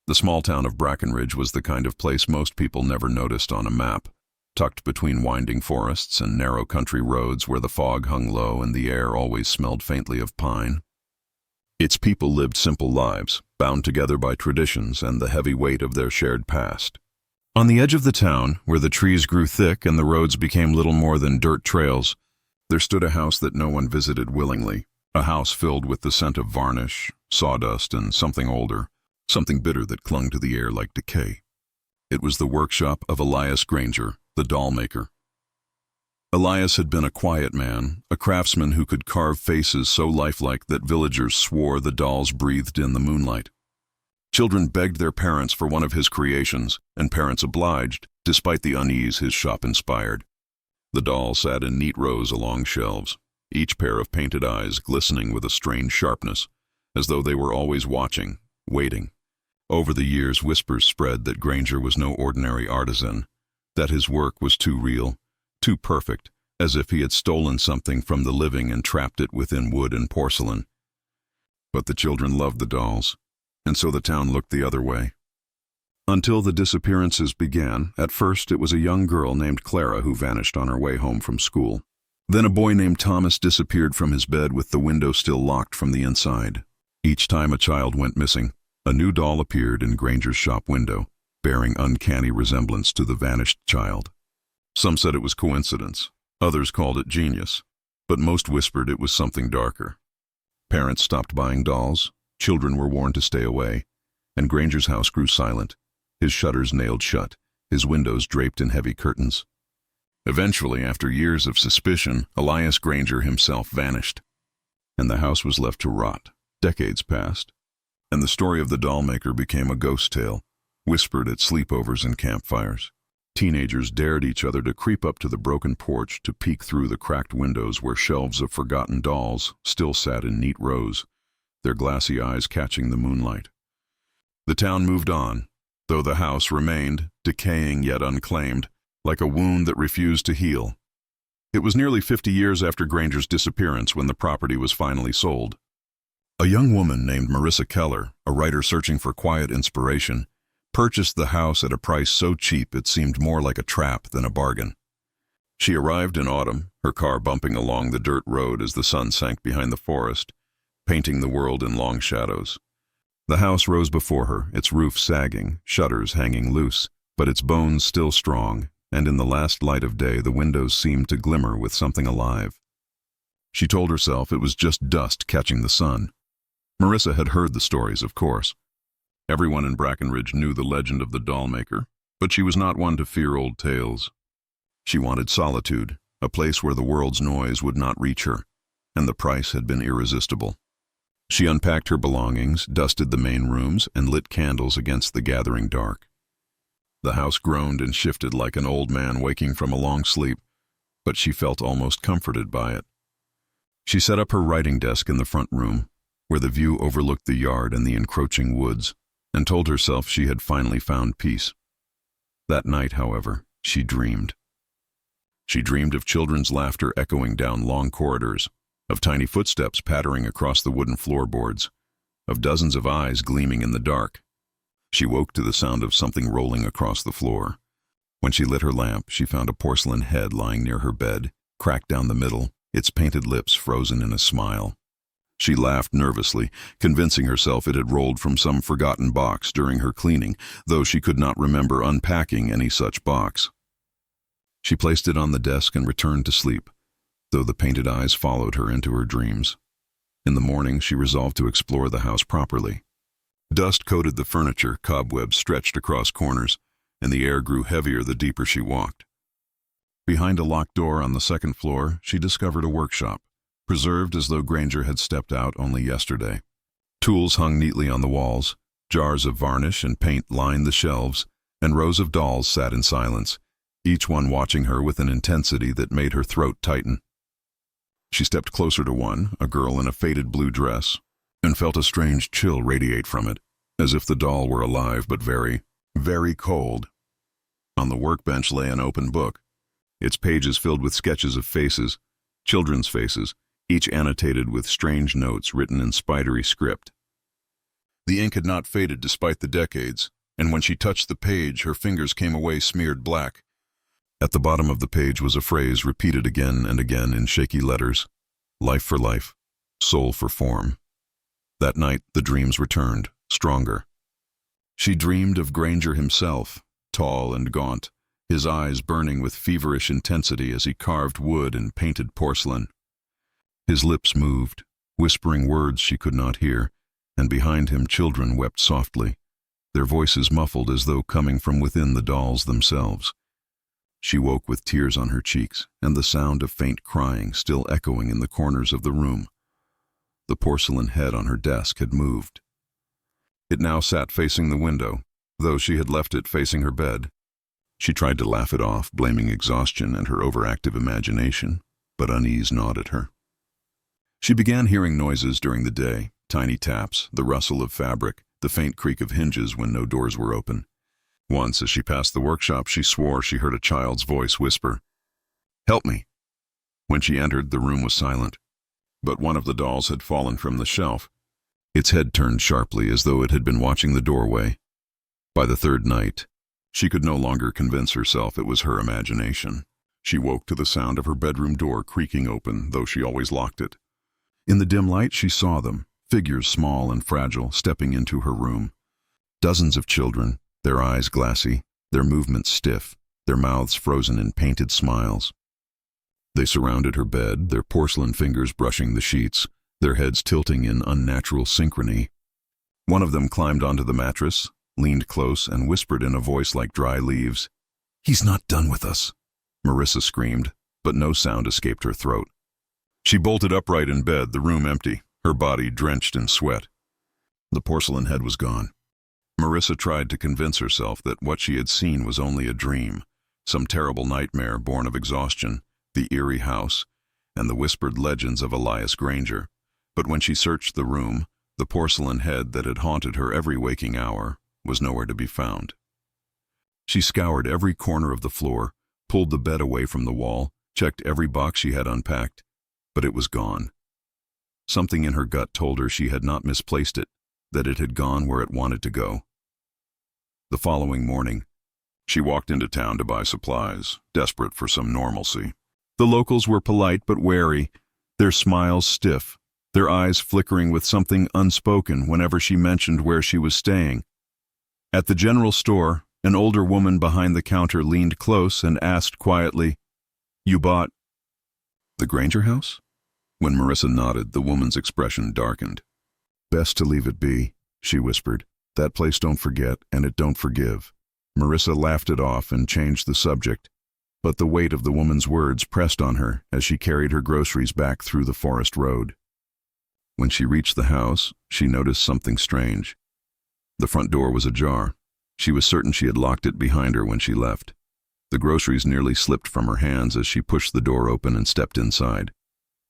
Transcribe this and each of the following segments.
The small town of Brackenridge was the kind of place most people never noticed on a map, tucked between winding forests and narrow country roads where the fog hung low and the air always smelled faintly of pine. Its people lived simple lives, bound together by traditions and the heavy weight of their shared past. On the edge of the town, where the trees grew thick and the roads became little more than dirt trails, there stood a house that no one visited willingly, a house filled with the scent of varnish, sawdust, and something older, something bitter that clung to the air like decay. It was the workshop of Elias Granger, the Dollmaker. Elias had been a quiet man, a craftsman who could carve faces so lifelike that villagers swore the dolls breathed in the moonlight. Children begged their parents for one of his creations, and parents obliged, despite the unease his shop inspired. The dolls sat in neat rows along shelves, each pair of painted eyes glistening with a strange sharpness, as though they were always watching, waiting. Over the years, whispers spread that Granger was no ordinary artisan, that his work was too real, too perfect, as if he had stolen something from the living and trapped it within wood and porcelain. But the children loved the dolls, and so the town looked the other way. Until the disappearances began, at first it was a young girl named Clara who vanished on her way home from school. Then a boy named Thomas disappeared from his bed with the window still locked from the inside. Each time a child went missing, a new doll appeared in Granger's shop window, bearing uncanny resemblance to the vanished child. Some said it was coincidence, others called it genius, but most whispered it was something darker. Parents stopped buying dolls, children were warned to stay away, and Granger's house grew silent, his shutters nailed shut, his windows draped in heavy curtains. Eventually, after years of suspicion, Elias Granger himself vanished, and the house was left to rot. Decades passed, and the story of the Dollmaker became a ghost tale, whispered at sleepovers and campfires. Teenagers dared each other to creep up to the broken porch to peek through the cracked windows where shelves of forgotten dolls still sat in neat rows, their glassy eyes catching the moonlight. The town moved on, though the house remained, decaying yet unclaimed, like a wound that refused to heal. It was nearly 50 years after Granger's disappearance when the property was finally sold. A young woman named Marissa Keller, a writer searching for quiet inspiration, purchased the house at a price so cheap it seemed more like a trap than a bargain. She arrived in autumn, her car bumping along the dirt road as the sun sank behind the forest, painting the world in long shadows. The house rose before her, its roof sagging, shutters hanging loose, but its bones still strong, and in the last light of day the windows seemed to glimmer with something alive. She told herself it was just dust catching the sun. Marissa had heard the stories, of course. Everyone in Brackenridge knew the legend of the Dollmaker, but she was not one to fear old tales. She wanted solitude, a place where the world's noise would not reach her, and the price had been irresistible. She unpacked her belongings, dusted the main rooms, and lit candles against the gathering dark. The house groaned and shifted like an old man waking from a long sleep, but she felt almost comforted by it. She set up her writing desk in the front room, where the view overlooked the yard and the encroaching woods, and told herself she had finally found peace. That night, however, she dreamed. She dreamed of children's laughter echoing down long corridors, of tiny footsteps pattering across the wooden floorboards, of dozens of eyes gleaming in the dark. She woke to the sound of something rolling across the floor. When she lit her lamp, she found a porcelain head lying near her bed, cracked down the middle, its painted lips frozen in a smile. She laughed nervously, convincing herself it had rolled from some forgotten box during her cleaning, though she could not remember unpacking any such box. She placed it on the desk and returned to sleep, though the painted eyes followed her into her dreams. In the morning, she resolved to explore the house properly. Dust coated the furniture, cobwebs stretched across corners, and the air grew heavier the deeper she walked. Behind a locked door on the second floor, she discovered a workshop, preserved as though Granger had stepped out only yesterday. Tools hung neatly on the walls, jars of varnish and paint lined the shelves, and rows of dolls sat in silence, each one watching her with an intensity that made her throat tighten. She stepped closer to one, a girl in a faded blue dress, and felt a strange chill radiate from it, as if the doll were alive but very, very cold. On the workbench lay an open book, its pages filled with sketches of faces, children's faces, each annotated with strange notes written in spidery script. The ink had not faded despite the decades, and when she touched the page, her fingers came away smeared black. At the bottom of the page was a phrase repeated again and again in shaky letters: life for life, soul for form. That night, the dreams returned, stronger. She dreamed of Granger himself, tall and gaunt, his eyes burning with feverish intensity as he carved wood and painted porcelain. His lips moved, whispering words she could not hear, and behind him children wept softly, their voices muffled as though coming from within the dolls themselves. She woke with tears on her cheeks and the sound of faint crying still echoing in the corners of the room. The porcelain head on her desk had moved. It now sat facing the window, though she had left it facing her bed. She tried to laugh it off, blaming exhaustion and her overactive imagination, but unease gnawed at her. She began hearing noises during the day, tiny taps, the rustle of fabric, the faint creak of hinges when no doors were open. Once, as she passed the workshop, she swore she heard a child's voice whisper, "Help me." When she entered, the room was silent, but one of the dolls had fallen from the shelf. Its head turned sharply as though it had been watching the doorway. By the third night, she could no longer convince herself it was her imagination. She woke to the sound of her bedroom door creaking open, though she always locked it. In the dim light, she saw them, figures small and fragile, stepping into her room. Dozens of children, their eyes glassy, their movements stiff, their mouths frozen in painted smiles. They surrounded her bed, their porcelain fingers brushing the sheets, their heads tilting in unnatural synchrony. One of them climbed onto the mattress, leaned close, and whispered in a voice like dry leaves, "He's not done with us." Marissa screamed, but no sound escaped her throat. She bolted upright in bed, the room empty, her body drenched in sweat. The porcelain head was gone. Marissa tried to convince herself that what she had seen was only a dream, some terrible nightmare born of exhaustion, the eerie house, and the whispered legends of Elias Granger. But when she searched the room, the porcelain head that had haunted her every waking hour was nowhere to be found. She scoured every corner of the floor, pulled the bed away from the wall, checked every box she had unpacked, but it was gone. Something in her gut told her she had not misplaced it, that it had gone where it wanted to go. The following morning, she walked into town to buy supplies, desperate for some normalcy. The locals were polite but wary, their smiles stiff, their eyes flickering with something unspoken whenever she mentioned where she was staying. At the general store, an older woman behind the counter leaned close and asked quietly, "You bought the Granger house?" When Marissa nodded, the woman's expression darkened. "Best to leave it be," she whispered. "That place don't forget, and it don't forgive." Marissa laughed it off and changed the subject, but the weight of the woman's words pressed on her as she carried her groceries back through the forest road. When she reached the house, she noticed something strange. The front door was ajar. She was certain she had locked it behind her when she left. The groceries nearly slipped from her hands as she pushed the door open and stepped inside.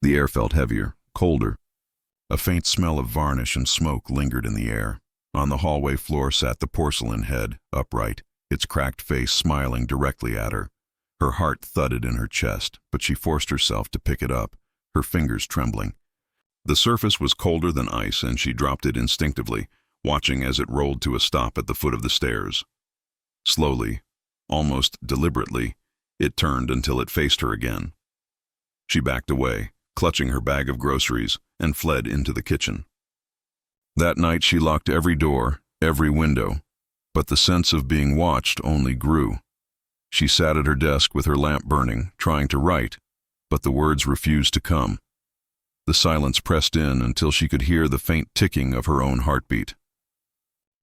The air felt heavier, colder. A faint smell of varnish and smoke lingered in the air. On the hallway floor sat the porcelain head, upright, its cracked face smiling directly at her. Her heart thudded in her chest, but she forced herself to pick it up, her fingers trembling. The surface was colder than ice, and she dropped it instinctively, watching as it rolled to a stop at the foot of the stairs. Slowly, almost deliberately, it turned until it faced her again. She backed away, clutching her bag of groceries, and fled into the kitchen. That night she locked every door, every window, but the sense of being watched only grew. She sat at her desk with her lamp burning, trying to write, but the words refused to come. The silence pressed in until she could hear the faint ticking of her own heartbeat.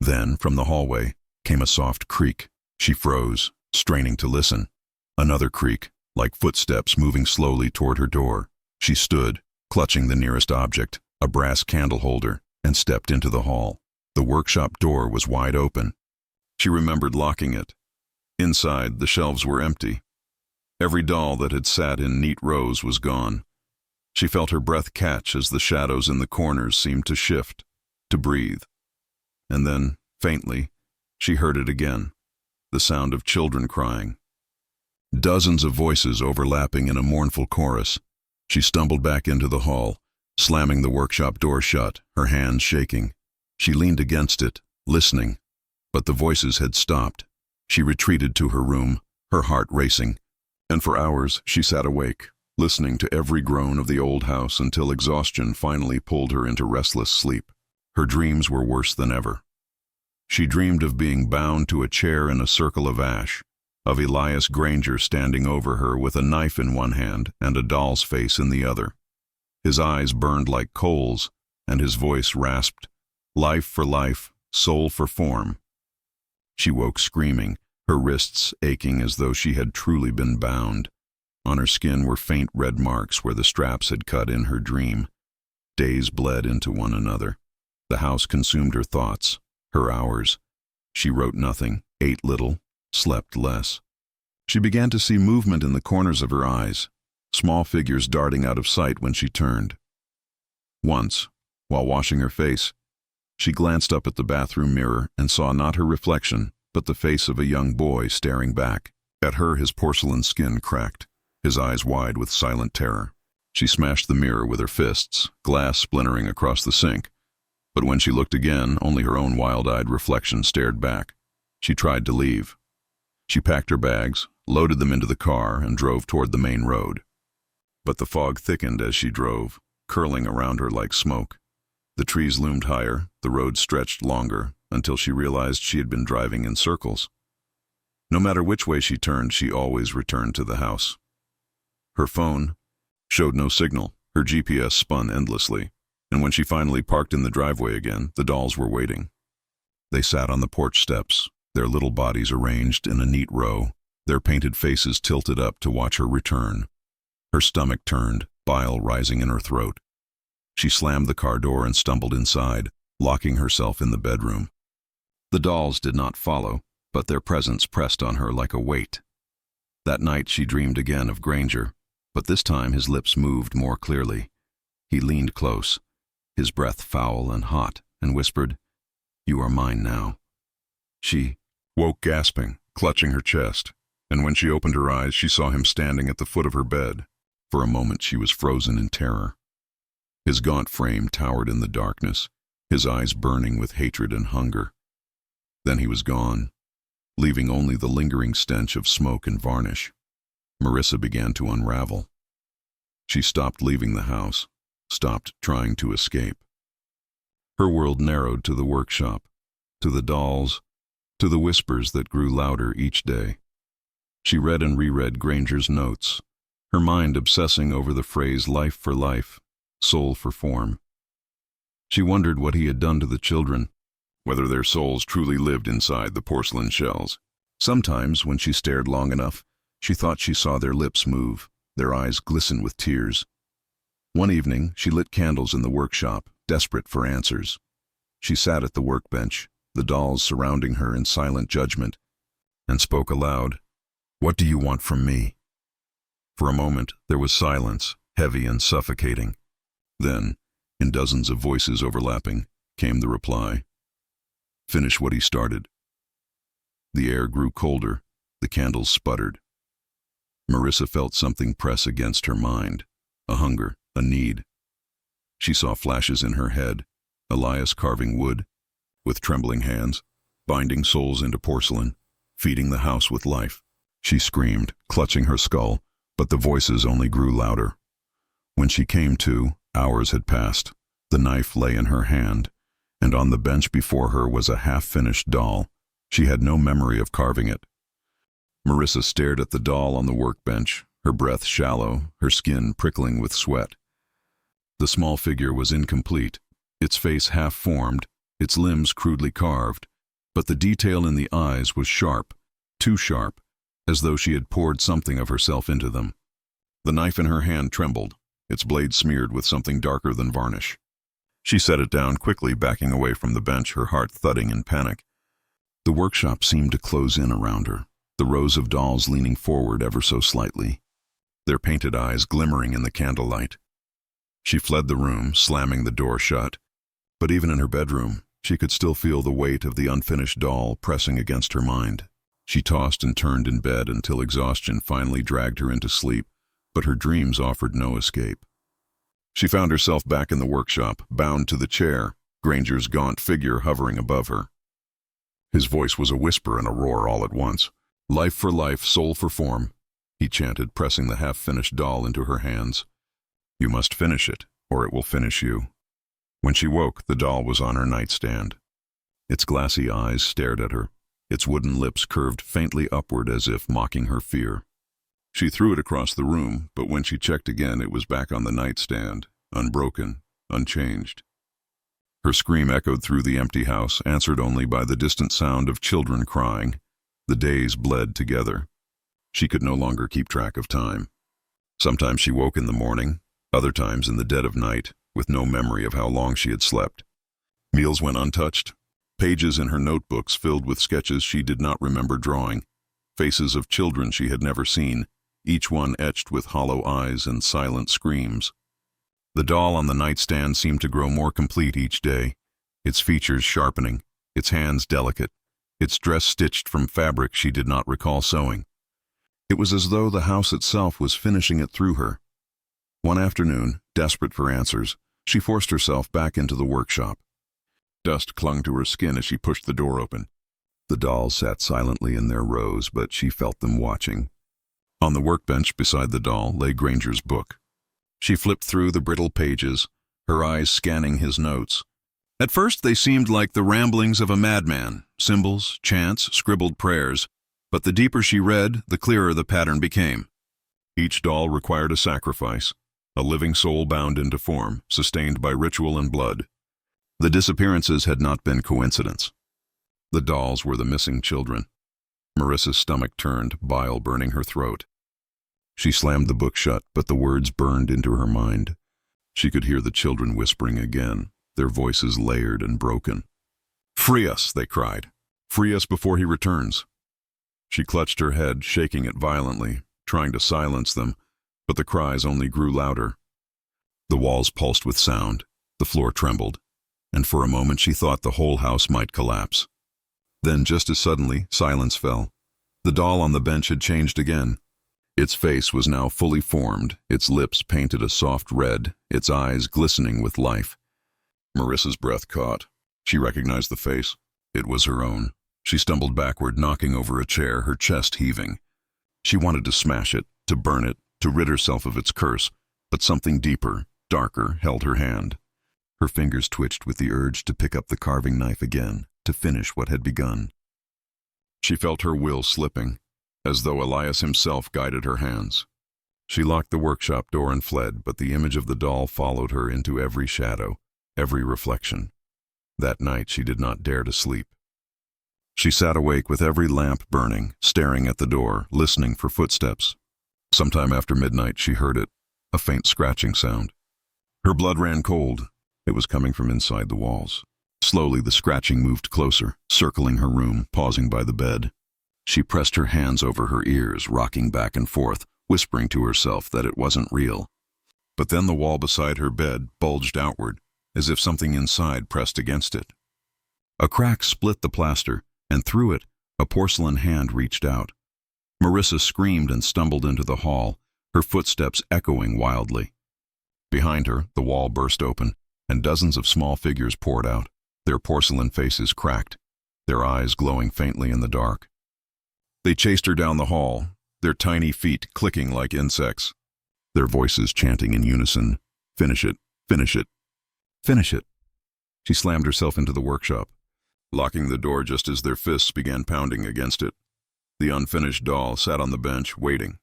Then, from the hallway, came a soft creak. She froze, straining to listen. Another creak, like footsteps moving slowly toward her door. She stood, clutching the nearest object, a brass candle holder, and stepped into the hall. The workshop door was wide open. She remembered locking it. Inside, the shelves were empty. Every doll that had sat in neat rows was gone. She felt her breath catch as the shadows in the corners seemed to shift, to breathe. And then, faintly, she heard it again, the sound of children crying. Dozens of voices overlapping in a mournful chorus. She stumbled back into the hall, slamming the workshop door shut, her hands shaking. She leaned against it, listening, but the voices had stopped. She retreated to her room, her heart racing, and for hours she sat awake, listening to every groan of the old house until exhaustion finally pulled her into restless sleep. Her dreams were worse than ever. She dreamed of being bound to a chair in a circle of ash, of Elias Granger standing over her with a knife in one hand and a doll's face in the other. His eyes burned like coals, and his voice rasped, "Life for life, soul for form." She woke screaming, her wrists aching as though she had truly been bound. On her skin were faint red marks where the straps had cut in her dream. Days bled into one another. The house consumed her thoughts, her hours. She wrote nothing, ate little, slept less. She began to see movement in the corners of her eyes, small figures darting out of sight when she turned. Once, while washing her face, she glanced up at the bathroom mirror and saw not her reflection, but the face of a young boy staring back. At her, his porcelain skin cracked, his eyes wide with silent terror. She smashed the mirror with her fists, glass splintering across the sink. But when she looked again, only her own wild-eyed reflection stared back. She tried to leave. She packed her bags, loaded them into the car, and drove toward the main road. But the fog thickened as she drove, curling around her like smoke. The trees loomed higher, the road stretched longer, until she realized she had been driving in circles. No matter which way she turned, she always returned to the house. Her phone showed no signal. Her GPS spun endlessly, and when she finally parked in the driveway again, the dolls were waiting. They sat on the porch steps, their little bodies arranged in a neat row, their painted faces tilted up to watch her return. Her stomach turned, bile rising in her throat. She slammed the car door and stumbled inside, locking herself in the bedroom. The dolls did not follow, but their presence pressed on her like a weight. That night she dreamed again of Granger, but this time his lips moved more clearly. He leaned close, his breath foul and hot, and whispered, "You are mine now." She woke gasping, clutching her chest, and when she opened her eyes she saw him standing at the foot of her bed. For a moment she was frozen in terror. His gaunt frame towered in the darkness, his eyes burning with hatred and hunger. Then he was gone, leaving only the lingering stench of smoke and varnish. Marissa began to unravel. She stopped leaving the house, stopped trying to escape. Her world narrowed to the workshop, to the dolls, to the whispers that grew louder each day. She read and reread Granger's notes, her mind obsessing over the phrase "life for life, soul for form." She wondered what he had done to the children, whether their souls truly lived inside the porcelain shells. Sometimes, when she stared long enough, she thought she saw their lips move, their eyes glisten with tears. One evening, she lit candles in the workshop, desperate for answers. She sat at the workbench, the dolls surrounding her in silent judgment, and spoke aloud, "What do you want from me?" For a moment, there was silence, heavy and suffocating. Then, in dozens of voices overlapping, came the reply, "Finish what he started." The air grew colder, the candles sputtered. Marissa felt something press against her mind, a hunger, a need. She saw flashes in her head, Elias carving wood, with trembling hands, binding souls into porcelain, feeding the house with life. She screamed, clutching her skull, but the voices only grew louder. When she came to, hours had passed. The knife lay in her hand, and on the bench before her was a half-finished doll. She had no memory of carving it. Marissa stared at the doll on the workbench, her breath shallow, her skin prickling with sweat. The small figure was incomplete, its face half-formed, its limbs crudely carved, but the detail in the eyes was sharp, too sharp, as though she had poured something of herself into them. The knife in her hand trembled, its blade smeared with something darker than varnish. She set it down quickly, backing away from the bench, her heart thudding in panic. The workshop seemed to close in around her, the rows of dolls leaning forward ever so slightly, their painted eyes glimmering in the candlelight. She fled the room, slamming the door shut, but even in her bedroom, she could still feel the weight of the unfinished doll pressing against her mind. She tossed and turned in bed until exhaustion finally dragged her into sleep, but her dreams offered no escape. She found herself back in the workshop, bound to the chair, Granger's gaunt figure hovering above her. His voice was a whisper and a roar all at once. "Life for life, soul for form," he chanted, pressing the half-finished doll into her hands. "You must finish it, or it will finish you." When she woke, the doll was on her nightstand. Its glassy eyes stared at her. Its wooden lips curved faintly upward as if mocking her fear. She threw it across the room, but when she checked again, it was back on the nightstand, unbroken, unchanged. Her scream echoed through the empty house, answered only by the distant sound of children crying. The days bled together. She could no longer keep track of time. Sometimes she woke in the morning, other times in the dead of night, with no memory of how long she had slept. Meals went untouched. Pages in her notebooks filled with sketches she did not remember drawing. Faces of children she had never seen, each one etched with hollow eyes and silent screams. The doll on the nightstand seemed to grow more complete each day, its features sharpening, its hands delicate, its dress stitched from fabric she did not recall sewing. It was as though the house itself was finishing it through her. One afternoon, desperate for answers, she forced herself back into the workshop. Dust clung to her skin as she pushed the door open. The dolls sat silently in their rows, but she felt them watching. On the workbench beside the doll lay Granger's book. She flipped through the brittle pages, her eyes scanning his notes. At first they seemed like the ramblings of a madman, symbols, chants, scribbled prayers, but the deeper she read, the clearer the pattern became. Each doll required a sacrifice, a living soul bound into form, sustained by ritual and blood. The disappearances had not been coincidence. The dolls were the missing children. Marissa's stomach turned, bile burning her throat. She slammed the book shut, but the words burned into her mind. She could hear the children whispering again, their voices layered and broken. "Free us," they cried. "Free us before he returns." She clutched her head, shaking it violently, trying to silence them, but the cries only grew louder. The walls pulsed with sound, the floor trembled, and for a moment she thought the whole house might collapse. Then, just as suddenly, silence fell. The doll on the bench had changed again. Its face was now fully formed, its lips painted a soft red, its eyes glistening with life. Marissa's breath caught. She recognized the face. It was her own. She stumbled backward, knocking over a chair, her chest heaving. She wanted to smash it, to burn it, to rid herself of its curse, but something deeper, darker, held her hand. Her fingers twitched with the urge to pick up the carving knife again, to finish what had begun. She felt her will slipping, as though Elias himself guided her hands. She locked the workshop door and fled, but the image of the doll followed her into every shadow, every reflection. That night she did not dare to sleep. She sat awake with every lamp burning, staring at the door, listening for footsteps. Sometime after midnight she heard it, a faint scratching sound. Her blood ran cold. It was coming from inside the walls. Slowly the scratching moved closer, circling her room, pausing by the bed. She pressed her hands over her ears, rocking back and forth, whispering to herself that it wasn't real. But then the wall beside her bed bulged outward, as if something inside pressed against it. A crack split the plaster, and through it, a porcelain hand reached out. Marissa screamed and stumbled into the hall, her footsteps echoing wildly. Behind her, the wall burst open, and dozens of small figures poured out, their porcelain faces cracked, their eyes glowing faintly in the dark. They chased her down the hall, their tiny feet clicking like insects, their voices chanting in unison, "Finish it, finish it, finish it." She slammed herself into the workshop, locking the door just as their fists began pounding against it. The unfinished doll sat on the bench, waiting.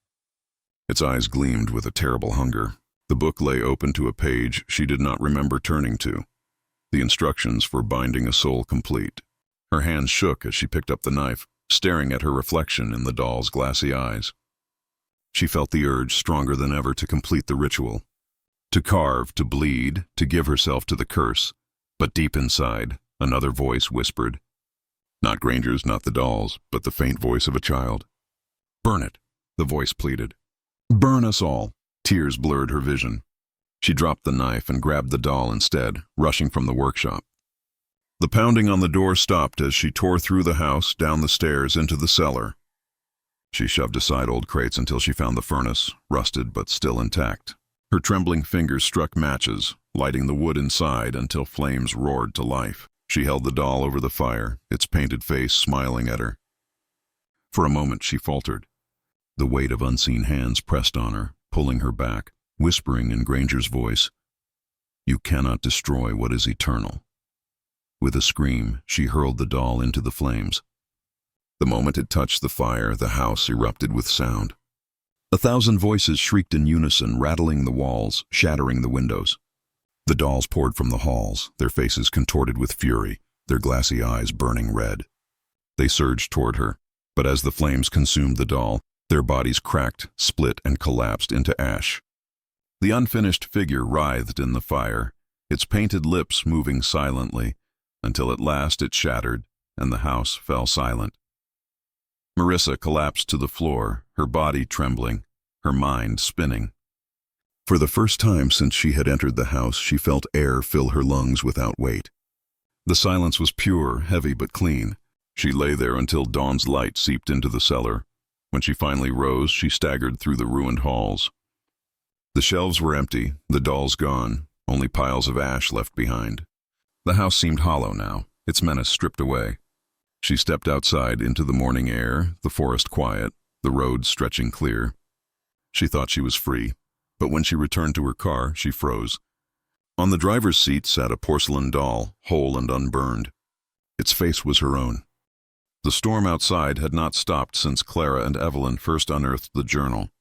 Its eyes gleamed with a terrible hunger. The book lay open to a page she did not remember turning to, the instructions for binding a soul complete. Her hands shook as she picked up the knife, staring at her reflection in the doll's glassy eyes. She felt the urge stronger than ever to complete the ritual, to carve, to bleed, to give herself to the curse. But deep inside, another voice whispered. Not Granger's, not the doll's, but the faint voice of a child. "Burn it," the voice pleaded. "Burn us all." Tears blurred her vision. She dropped the knife and grabbed the doll instead, rushing from the workshop. The pounding on the door stopped as she tore through the house, down the stairs, into the cellar. She shoved aside old crates until she found the furnace, rusted but still intact. Her trembling fingers struck matches, lighting the wood inside until flames roared to life. She held the doll over the fire, its painted face smiling at her. For a moment she faltered. The weight of unseen hands pressed on her, pulling her back, whispering in Granger's voice, "You cannot destroy what is eternal." With a scream, she hurled the doll into the flames. The moment it touched the fire, the house erupted with sound. 1,000 voices shrieked in unison, rattling the walls, shattering the windows. The dolls poured from the halls, their faces contorted with fury, their glassy eyes burning red. They surged toward her, but as the flames consumed the doll, their bodies cracked, split, and collapsed into ash. The unfinished figure writhed in the fire, its painted lips moving silently, until at last it shattered, and the house fell silent. Marissa collapsed to the floor, her body trembling, her mind spinning. For the first time since she had entered the house, she felt air fill her lungs without weight. The silence was pure, heavy but clean. She lay there until dawn's light seeped into the cellar. When she finally rose, she staggered through the ruined halls. The shelves were empty, the dolls gone, only piles of ash left behind. The house seemed hollow now, its menace stripped away. She stepped outside into the morning air, the forest quiet, the road stretching clear. She thought she was free, but when she returned to her car, she froze. On the driver's seat sat a porcelain doll, whole and unburned. Its face was her own. The storm outside had not stopped since Clara and Evelyn first unearthed the journal.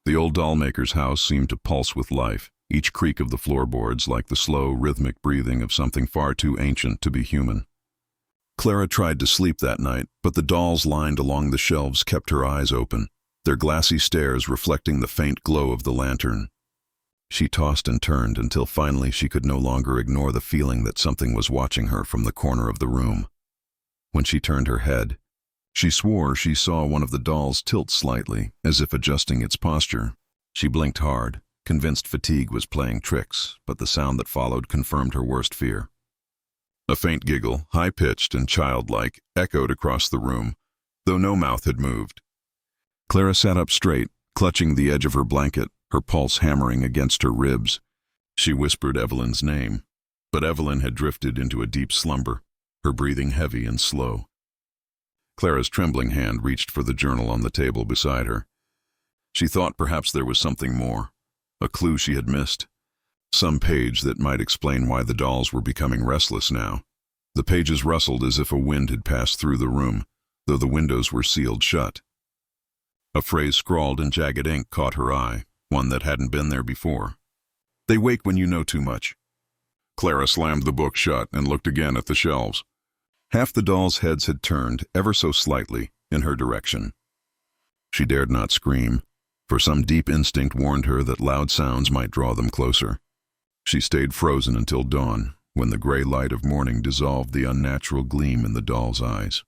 The old dollmaker's house seemed to pulse with life, each creak of the floorboards like the slow, rhythmic breathing of something far too ancient to be human. Clara tried to sleep that night, but the dolls lined along the shelves kept her eyes open, their glassy stares reflecting the faint glow of the lantern. She tossed and turned until finally she could no longer ignore the feeling that something was watching her from the corner of the room. When she turned her head, she swore she saw one of the dolls tilt slightly, as if adjusting its posture. She blinked hard, convinced fatigue was playing tricks, but the sound that followed confirmed her worst fear. A faint giggle, high-pitched and childlike, echoed across the room, though no mouth had moved. Clara sat up straight, clutching the edge of her blanket, her pulse hammering against her ribs. She whispered Evelyn's name, but Evelyn had drifted into a deep slumber, her breathing heavy and slow. Clara's trembling hand reached for the journal on the table beside her. She thought perhaps there was something more, a clue she had missed, some page that might explain why the dolls were becoming restless now. The pages rustled as if a wind had passed through the room, though the windows were sealed shut. A phrase scrawled in jagged ink caught her eye, one that hadn't been there before. "They wake when you know too much." Clara slammed the book shut and looked again at the shelves. Half the dolls' heads had turned, ever so slightly, in her direction. She dared not scream, for some deep instinct warned her that loud sounds might draw them closer. She stayed frozen until dawn, when the gray light of morning dissolved the unnatural gleam in the doll's eyes.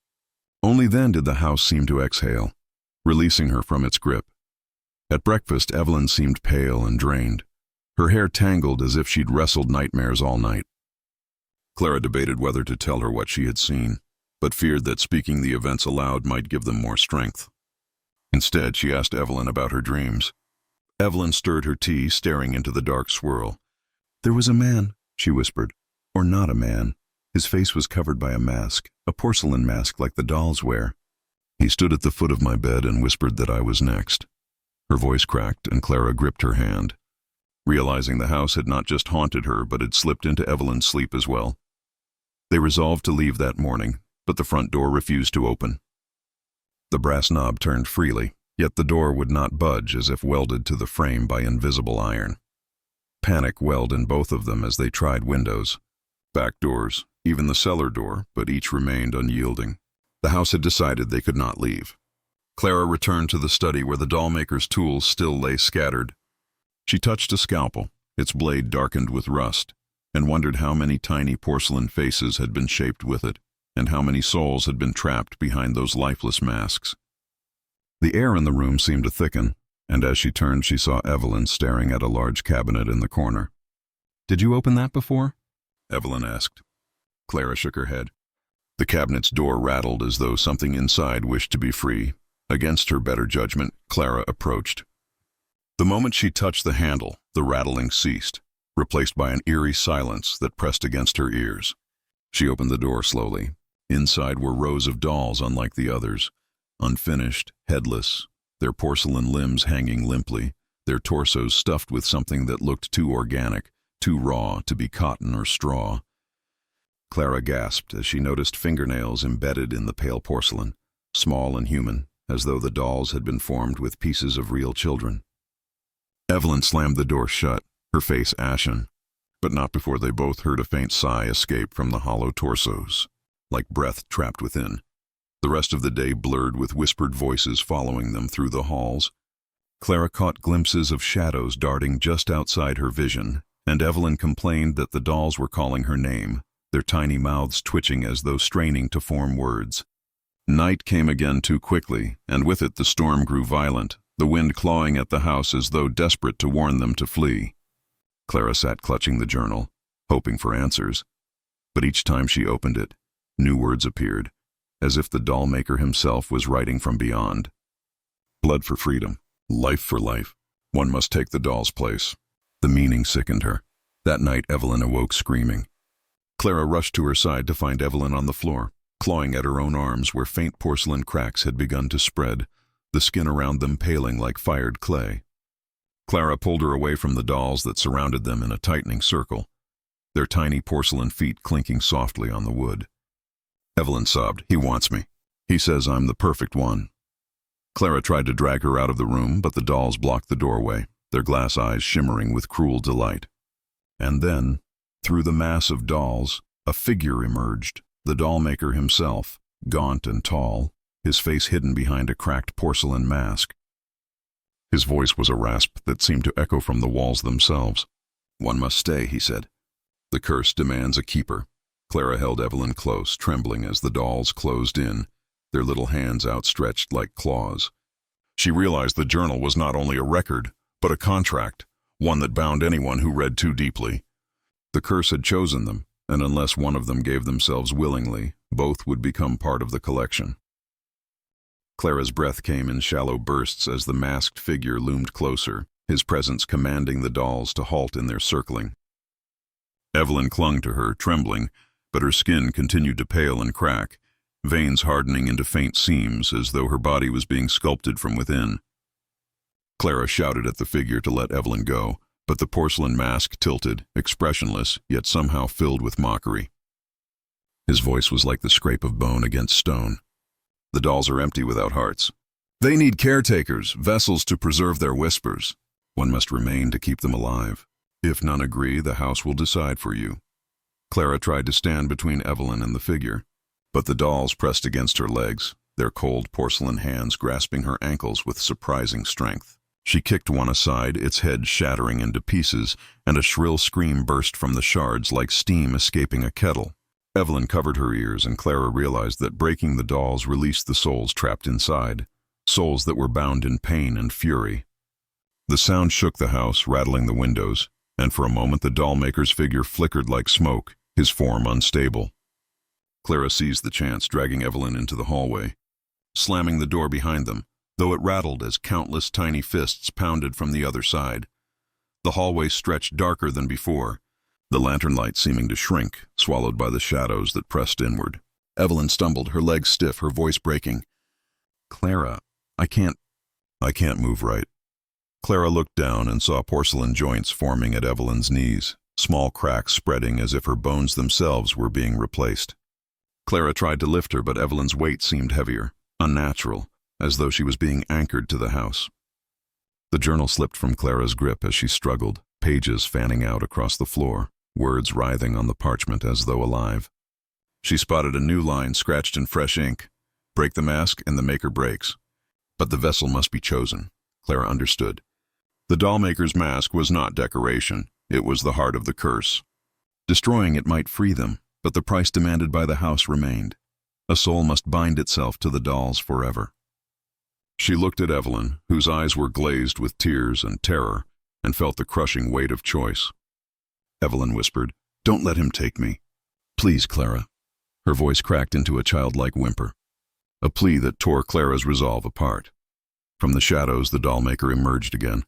Only then did the house seem to exhale, releasing her from its grip. At breakfast, Evelyn seemed pale and drained, her hair tangled as if she'd wrestled nightmares all night. Clara debated whether to tell her what she had seen, but feared that speaking the events aloud might give them more strength. Instead, she asked Evelyn about her dreams. Evelyn stirred her tea, staring into the dark swirl. "There was a man," she whispered. "Or not a man. His face was covered by a mask, a porcelain mask like the dolls wear. He stood at the foot of my bed and whispered that I was next." Her voice cracked, and Clara gripped her hand, realizing the house had not just haunted her, but had slipped into Evelyn's sleep as well. They resolved to leave that morning, but the front door refused to open. The brass knob turned freely, yet the door would not budge, as if welded to the frame by invisible iron. Panic welled in both of them as they tried windows, back doors, even the cellar door, but each remained unyielding. The house had decided they could not leave. Clara returned to the study where the dollmaker's tools still lay scattered. She touched a scalpel, its blade darkened with rust, and wondered how many tiny porcelain faces had been shaped with it, and how many souls had been trapped behind those lifeless masks. The air in the room seemed to thicken, and as she turned she saw Evelyn staring at a large cabinet in the corner. "Did you open that before?" Evelyn asked. Clara shook her head. The cabinet's door rattled as though something inside wished to be free. Against her better judgment, Clara approached. The moment she touched the handle, the rattling ceased. replaced by an eerie silence that pressed against her ears. She opened the door slowly. Inside were rows of dolls unlike the others, unfinished, headless, their porcelain limbs hanging limply, their torsos stuffed with something that looked too organic, too raw to be cotton or straw. Clara gasped as she noticed fingernails embedded in the pale porcelain, small and human, as though the dolls had been formed with pieces of real children. Evelyn slammed the door shut, her face ashen, but not before they both heard a faint sigh escape from the hollow torsos, like breath trapped within. The rest of the day blurred with whispered voices following them through the halls. Clara caught glimpses of shadows darting just outside her vision, and Evelyn complained that the dolls were calling her name, their tiny mouths twitching as though straining to form words. Night came again too quickly, and with it the storm grew violent, the wind clawing at the house as though desperate to warn them to flee. Clara sat clutching the journal, hoping for answers. But each time she opened it, new words appeared, as if the Dollmaker himself was writing from beyond. Blood for freedom, life for life. One must take the doll's place. The meaning sickened her. That night Evelyn awoke screaming. Clara rushed to her side to find Evelyn on the floor, clawing at her own arms where faint porcelain cracks had begun to spread, the skin around them paling like fired clay. Clara pulled her away from the dolls that surrounded them in a tightening circle, their tiny porcelain feet clinking softly on the wood. Evelyn sobbed, "He wants me. He says I'm the perfect one." Clara tried to drag her out of the room, but the dolls blocked the doorway, their glass eyes shimmering with cruel delight. And then, through the mass of dolls, a figure emerged, the Dollmaker himself, gaunt and tall, his face hidden behind a cracked porcelain mask. His voice was a rasp that seemed to echo from the walls themselves. "One must stay," he said. "The curse demands a keeper." Clara held Evelyn close, trembling as the dolls closed in, their little hands outstretched like claws. She realized the journal was not only a record, but a contract, one that bound anyone who read too deeply. The curse had chosen them, and unless one of them gave themselves willingly, both would become part of the collection. Clara's breath came in shallow bursts as the masked figure loomed closer, his presence commanding the dolls to halt in their circling. Evelyn clung to her, trembling, but her skin continued to pale and crack, veins hardening into faint seams as though her body was being sculpted from within. Clara shouted at the figure to let Evelyn go, but the porcelain mask tilted, expressionless, yet somehow filled with mockery. His voice was like the scrape of bone against stone. "The dolls are empty without hearts. They need caretakers, vessels to preserve their whispers. One must remain to keep them alive. If none agree, the house will decide for you." Clara tried to stand between Evelyn and the figure, but the dolls pressed against her legs, their cold porcelain hands grasping her ankles with surprising strength. She kicked one aside, its head shattering into pieces, and a shrill scream burst from the shards like steam escaping a kettle. Evelyn covered her ears, and Clara realized that breaking the dolls released the souls trapped inside, souls that were bound in pain and fury. The sound shook the house, rattling the windows, and for a moment the Dollmaker's figure flickered like smoke, his form unstable. Clara seized the chance, dragging Evelyn into the hallway, slamming the door behind them, though it rattled as countless tiny fists pounded from the other side. The hallway stretched darker than before, the lantern light seeming to shrink, swallowed by the shadows that pressed inward. Evelyn stumbled, her legs stiff, her voice breaking. "Clara, I can't move right." Clara looked down and saw porcelain joints forming at Evelyn's knees, small cracks spreading as if her bones themselves were being replaced. Clara tried to lift her, but Evelyn's weight seemed heavier, unnatural, as though she was being anchored to the house. The journal slipped from Clara's grip as she struggled, pages fanning out across the floor, words writhing on the parchment as though alive. She spotted a new line scratched in fresh ink. "Break the mask and the maker breaks." But the vessel must be chosen. Clara understood. The Dollmaker's mask was not decoration. It was the heart of the curse. Destroying it might free them, but the price demanded by the house remained. A soul must bind itself to the dolls forever. She looked at Evelyn, whose eyes were glazed with tears and terror, and felt the crushing weight of choice. Evelyn whispered, "Don't let him take me." "Please, Clara." Her voice cracked into a childlike whimper, a plea that tore Clara's resolve apart. From the shadows, the Dollmaker emerged again,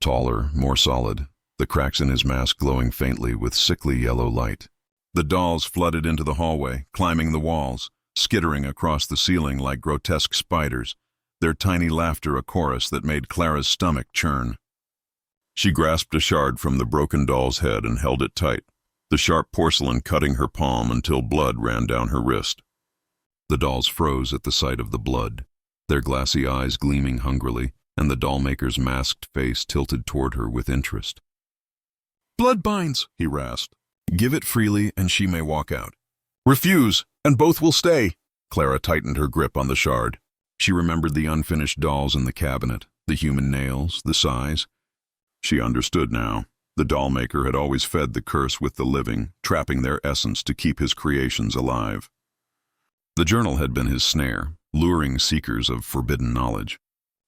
taller, more solid, the cracks in his mask glowing faintly with sickly yellow light. The dolls flooded into the hallway, climbing the walls, skittering across the ceiling like grotesque spiders, their tiny laughter a chorus that made Clara's stomach churn. She grasped a shard from the broken doll's head and held it tight, the sharp porcelain cutting her palm until blood ran down her wrist. The dolls froze at the sight of the blood, their glassy eyes gleaming hungrily, and the dollmaker's masked face tilted toward her with interest. "Blood binds," he rasped. "Give it freely and she may walk out. Refuse, and both will stay." Clara tightened her grip on the shard. She remembered the unfinished dolls in the cabinet, the human nails, the size. She understood now. The dollmaker had always fed the curse with the living, trapping their essence to keep his creations alive. The journal had been his snare, luring seekers of forbidden knowledge.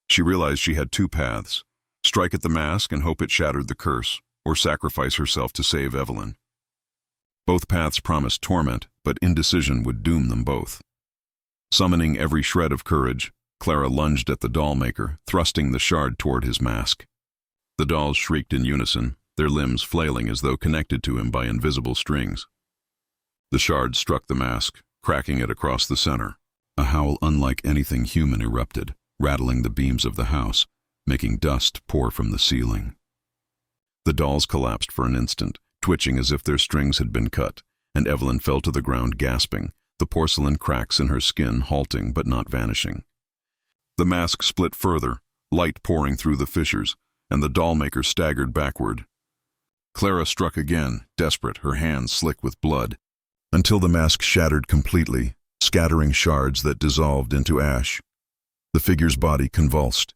She realized she had two paths: strike at the mask and hope it shattered the curse, or sacrifice herself to save Evelyn. Both paths promised torment, but indecision would doom them both. Summoning every shred of courage, Clara lunged at the dollmaker, thrusting the shard toward his mask. The dolls shrieked in unison, their limbs flailing as though connected to him by invisible strings. The shard struck the mask, cracking it across the center. A howl unlike anything human erupted, rattling the beams of the house, making dust pour from the ceiling. The dolls collapsed for an instant, twitching as if their strings had been cut, and Evelyn fell to the ground gasping, the porcelain cracks in her skin halting but not vanishing. The mask split further, light pouring through the fissures, and the dollmaker staggered backward. Clara struck again, desperate, her hands slick with blood, until the mask shattered completely, scattering shards that dissolved into ash. The figure's body convulsed,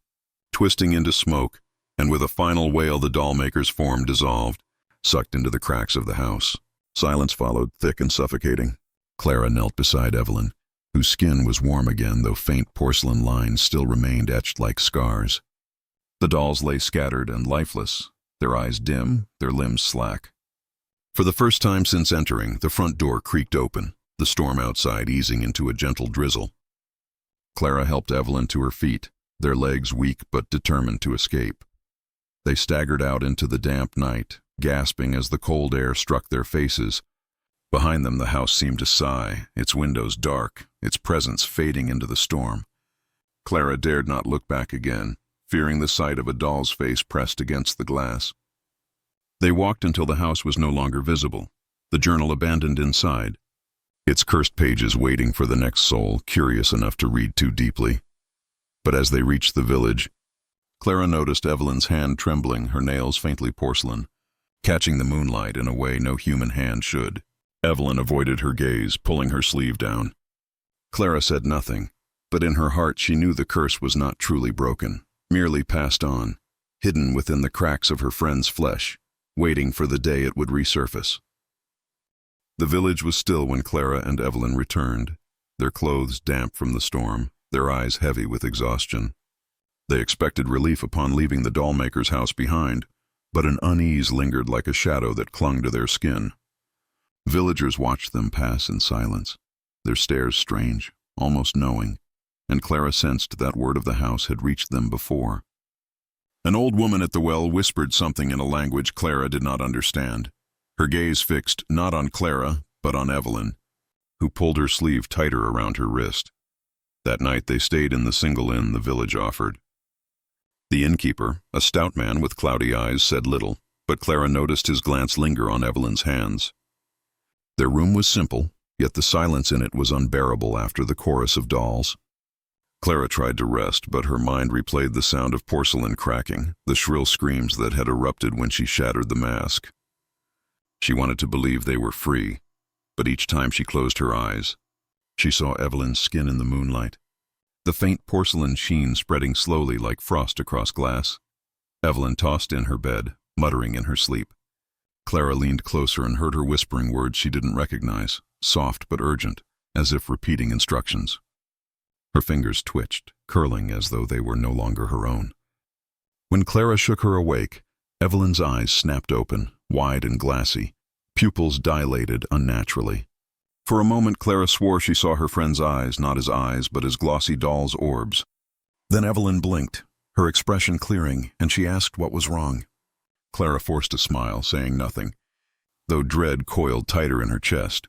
twisting into smoke, and with a final wail the dollmaker's form dissolved, sucked into the cracks of the house. Silence followed, thick and suffocating. Clara knelt beside Evelyn, whose skin was warm again though faint porcelain lines still remained etched like scars. The dolls lay scattered and lifeless, their eyes dim, their limbs slack. For the first time since entering, the front door creaked open, the storm outside easing into a gentle drizzle. Clara helped Evelyn to her feet, their legs weak but determined to escape. They staggered out into the damp night, gasping as the cold air struck their faces. Behind them the house seemed to sigh, its windows dark, its presence fading into the storm. Clara dared not look back again, fearing the sight of a doll's face pressed against the glass. They walked until the house was no longer visible, the journal abandoned inside, its cursed pages waiting for the next soul curious enough to read too deeply. But as they reached the village, Clara noticed Evelyn's hand trembling, her nails faintly porcelain, catching the moonlight in a way no human hand should. Evelyn avoided her gaze, pulling her sleeve down. Clara said nothing, but in her heart she knew the curse was not truly broken, merely passed on, hidden within the cracks of her friend's flesh, waiting for the day it would resurface. The village was still when Clara and Evelyn returned, their clothes damp from the storm, their eyes heavy with exhaustion. They expected relief upon leaving the dollmaker's house behind, but an unease lingered like a shadow that clung to their skin. Villagers watched them pass in silence, their stares strange, almost knowing, and Clara sensed that word of the house had reached them before. An old woman at the well whispered something in a language Clara did not understand, her gaze fixed not on Clara, but on Evelyn, who pulled her sleeve tighter around her wrist. That night they stayed in the single inn the village offered. The innkeeper, a stout man with cloudy eyes, said little, but Clara noticed his glance linger on Evelyn's hands. Their room was simple, yet the silence in it was unbearable after the chorus of dolls. Clara tried to rest, but her mind replayed the sound of porcelain cracking, the shrill screams that had erupted when she shattered the mask. She wanted to believe they were free, but each time she closed her eyes, she saw Evelyn's skin in the moonlight, the faint porcelain sheen spreading slowly like frost across glass. Evelyn tossed in her bed, muttering in her sleep. Clara leaned closer and heard her whispering words she didn't recognize, soft but urgent, as if repeating instructions. Her fingers twitched, curling as though they were no longer her own. When Clara shook her awake, Evelyn's eyes snapped open, wide and glassy, pupils dilated unnaturally. For a moment Clara swore she saw her friend's eyes, not as eyes, but as glossy doll's orbs. Then Evelyn blinked, her expression clearing, and she asked what was wrong. Clara forced a smile, saying nothing, though dread coiled tighter in her chest.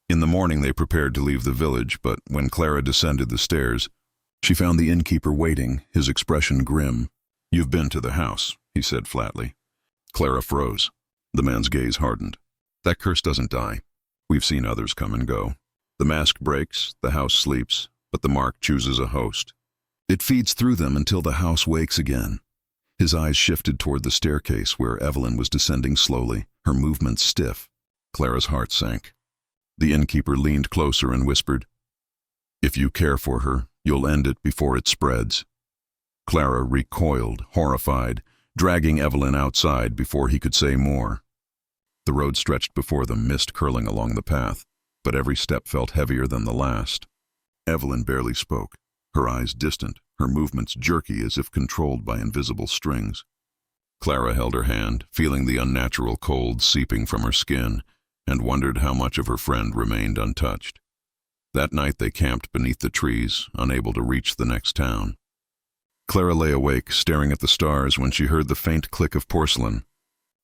In the morning they prepared to leave the village, but when Clara descended the stairs, she found the innkeeper waiting, his expression grim. "You've been to the house," he said flatly. Clara froze. The man's gaze hardened. "That curse doesn't die. We've seen others come and go. The mask breaks, the house sleeps, but the mark chooses a host. It feeds through them until the house wakes again." His eyes shifted toward the staircase where Evelyn was descending slowly, her movements stiff. Clara's heart sank. The innkeeper leaned closer and whispered, "If you care for her, you'll end it before it spreads." Clara recoiled, horrified, dragging Evelyn outside before he could say more. The road stretched before them, mist curling along the path, but every step felt heavier than the last. Evelyn barely spoke, her eyes distant, her movements jerky as if controlled by invisible strings. Clara held her hand, feeling the unnatural cold seeping from her skin, and wondered how much of her friend remained untouched. That night they camped beneath the trees, unable to reach the next town. Clara lay awake, staring at the stars when she heard the faint click of porcelain.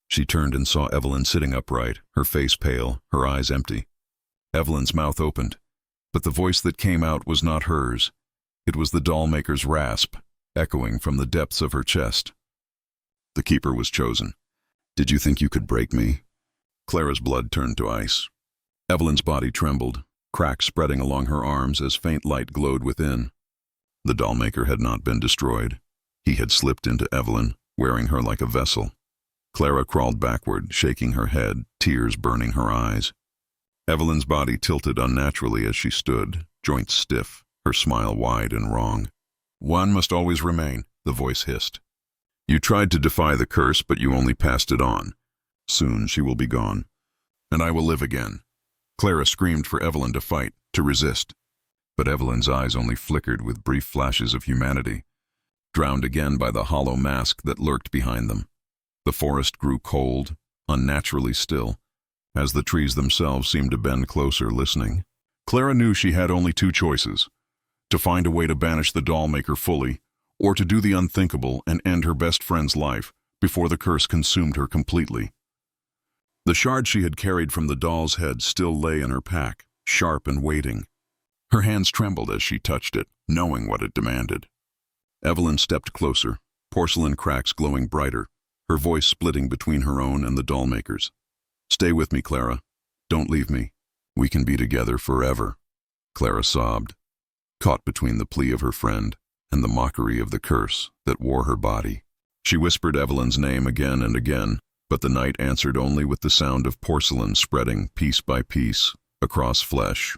She turned and saw Evelyn sitting upright, her face pale, her eyes empty. Evelyn's mouth opened, but the voice that came out was not hers. It was the Dollmaker's rasp, echoing from the depths of her chest. "The keeper was chosen. Did you think you could break me?" Clara's blood turned to ice. Evelyn's body trembled, cracks spreading along her arms as faint light glowed within. The Dollmaker had not been destroyed. He had slipped into Evelyn, wearing her like a vessel. Clara crawled backward, shaking her head, tears burning her eyes. Evelyn's body tilted unnaturally as she stood, joints stiff, her smile wide and wrong. "One must always remain," the voice hissed. "You tried to defy the curse, but you only passed it on. Soon she will be gone, and I will live again." Clara screamed for Evelyn to fight, to resist. But Evelyn's eyes only flickered with brief flashes of humanity, drowned again by the hollow mask that lurked behind them. The forest grew cold, unnaturally still, as the trees themselves seemed to bend closer, listening. Clara knew she had only two choices: to find a way to banish the Dollmaker fully, or to do the unthinkable and end her best friend's life before the curse consumed her completely. The shard she had carried from the doll's head still lay in her pack, sharp and waiting. Her hands trembled as she touched it, knowing what it demanded. Evelyn stepped closer, porcelain cracks glowing brighter, her voice splitting between her own and the Dollmaker's. "Stay with me, Clara. Don't leave me. We can be together forever." Clara sobbed, caught between the plea of her friend and the mockery of the curse that wore her body. She whispered Evelyn's name again and again, but the night answered only with the sound of porcelain spreading, piece by piece, across flesh.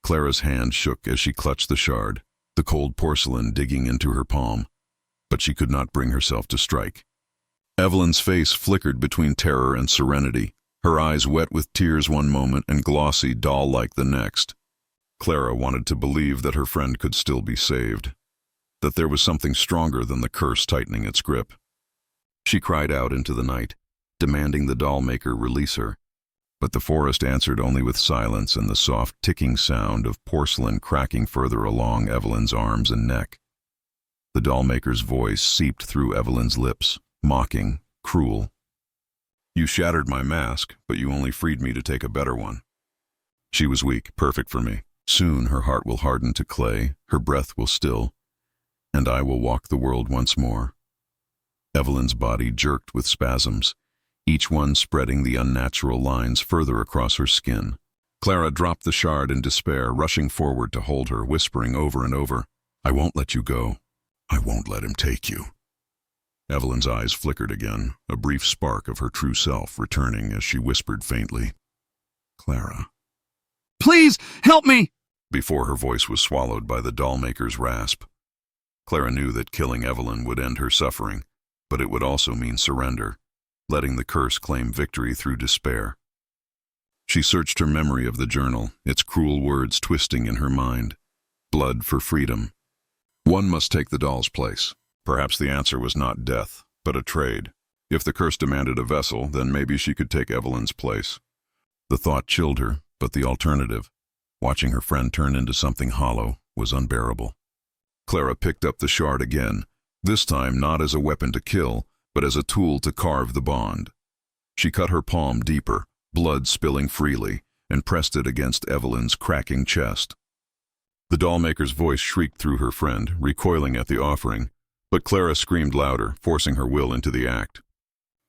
Clara's hand shook as she clutched the shard, the cold porcelain digging into her palm, but she could not bring herself to strike. Evelyn's face flickered between terror and serenity, her eyes wet with tears one moment and glossy, doll-like the next. Clara wanted to believe that her friend could still be saved, that there was something stronger than the curse tightening its grip. She cried out into the night, demanding the Dollmaker release her, but the forest answered only with silence and the soft ticking sound of porcelain cracking further along Evelyn's arms and neck. The Dollmaker's voice seeped through Evelyn's lips, mocking, cruel. "You shattered my mask, but you only freed me to take a better one." She was weak, perfect for me. Soon her heart will harden to clay, her breath will still, and I will walk the world once more. Evelyn's body jerked with spasms, each one spreading the unnatural lines further across her skin. Clara dropped the shard in despair, rushing forward to hold her, whispering over and over, "I won't let you go. I won't let him take you." Evelyn's eyes flickered again, a brief spark of her true self returning as she whispered faintly, "Clara." "Please, help me!" Before her voice was swallowed by the Dollmaker's rasp. Clara knew that killing Evelyn would end her suffering, but it would also mean surrender, letting the curse claim victory through despair. She searched her memory of the journal, its cruel words twisting in her mind. Blood for freedom. One must take the doll's place. Perhaps the answer was not death, but a trade. If the curse demanded a vessel, then maybe she could take Evelyn's place. The thought chilled her, but the alternative, watching her friend turn into something hollow, was unbearable. Clara picked up the shard again, this time not as a weapon to kill, but as a tool to carve the bond. She cut her palm deeper, blood spilling freely, and pressed it against Evelyn's cracking chest. The dollmaker's voice shrieked through her friend, recoiling at the offering, but Clara screamed louder, forcing her will into the act.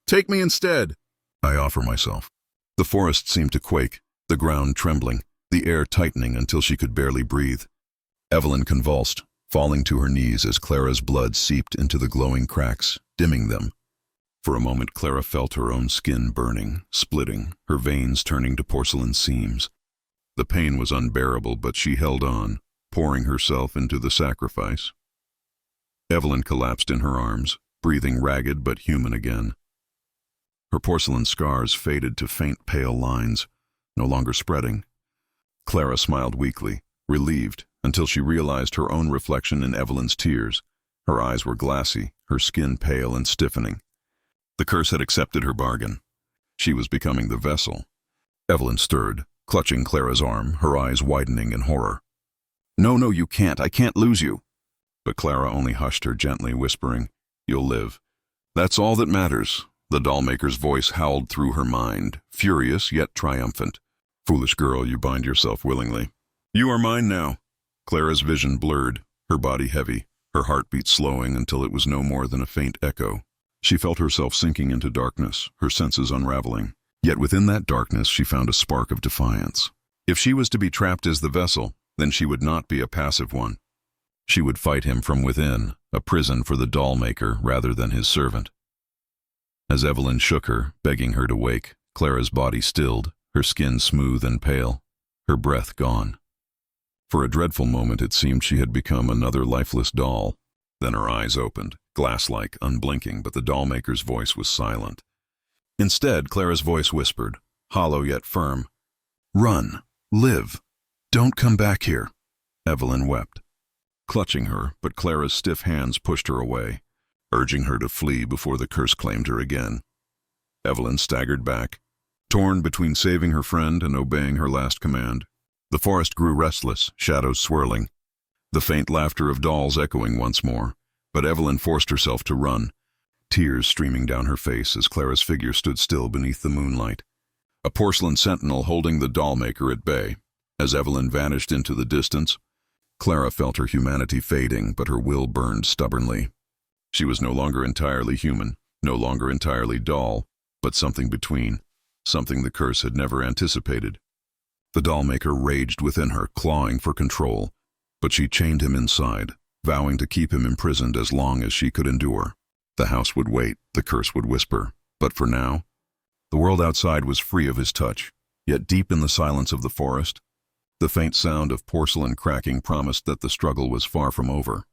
Take me instead. I offer myself. The forest seemed to quake, the ground trembling, the air tightening until she could barely breathe. Evelyn convulsed, falling to her knees as Clara's blood seeped into the glowing cracks, dimming them. For a moment Clara felt her own skin burning, splitting, her veins turning to porcelain seams. The pain was unbearable, but she held on, pouring herself into the sacrifice. Evelyn collapsed in her arms, breathing ragged but human again. Her porcelain scars faded to faint pale lines, no longer spreading. Clara smiled weakly, relieved, until she realized her own reflection in Evelyn's tears. Her eyes were glassy, her skin pale and stiffening. The curse had accepted her bargain. She was becoming the vessel. Evelyn stirred, clutching Clara's arm, her eyes widening in horror. No, you can't. I can't lose you." But Clara only hushed her gently, whispering, "You'll live. That's all that matters." The dollmaker's voice howled through her mind, furious yet triumphant. "Foolish girl, you bind yourself willingly. You are mine now." Clara's vision blurred, her body heavy, her heartbeat slowing until it was no more than a faint echo. She felt herself sinking into darkness, her senses unraveling. Yet within that darkness she found a spark of defiance. If she was to be trapped as the vessel, then she would not be a passive one. She would fight him from within, a prison for the dollmaker rather than his servant. As Evelyn shook her, begging her to wake, Clara's body stilled, her skin smooth and pale, her breath gone. For a dreadful moment it seemed she had become another lifeless doll. Then her eyes opened, glass-like, unblinking, but the dollmaker's voice was silent. Instead, Clara's voice whispered, hollow yet firm, "Run, live, don't come back here." Evelyn wept, clutching her, but Clara's stiff hands pushed her away, urging her to flee before the curse claimed her again. Evelyn staggered back, torn between saving her friend and obeying her last command. The forest grew restless, shadows swirling, the faint laughter of dolls echoing once more, but Evelyn forced herself to run, tears streaming down her face as Clara's figure stood still beneath the moonlight, a porcelain sentinel holding the dollmaker at bay. As Evelyn vanished into the distance, Clara felt her humanity fading, but her will burned stubbornly. She was no longer entirely human, no longer entirely doll, but something between, something the curse had never anticipated. The dollmaker raged within her, clawing for control, but she chained him inside, vowing to keep him imprisoned as long as she could endure. The house would wait, the curse would whisper, but for now, the world outside was free of his touch, yet deep in the silence of the forest, the faint sound of porcelain cracking promised that the struggle was far from over.